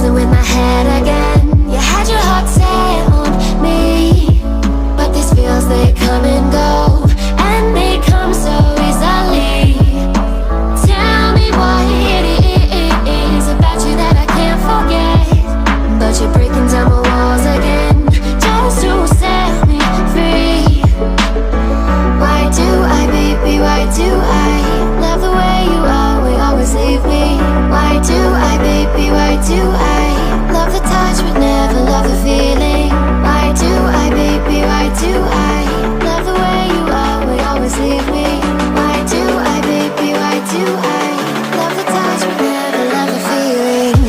With my head again, you had your heart set on me, but these feels, they come and go, and they come so easily. Tell me what it is about you that I can't forget, but you're breaking down my walls again, just to set me free. Why do I, baby, why do I love the way you always leave me? Why do I, baby, why do I love the touch but never love the feeling? Why do I, baby, why do I love the way you always leave me? Why do I, baby, why do I love the touch but never love the feeling?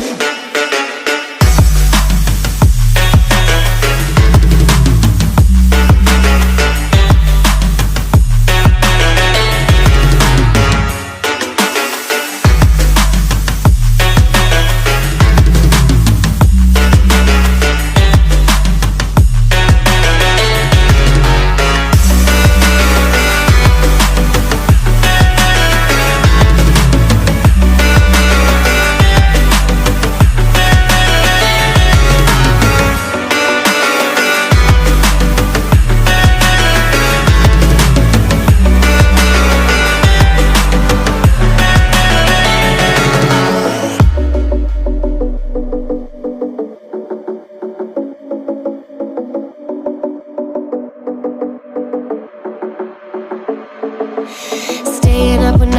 Staying up when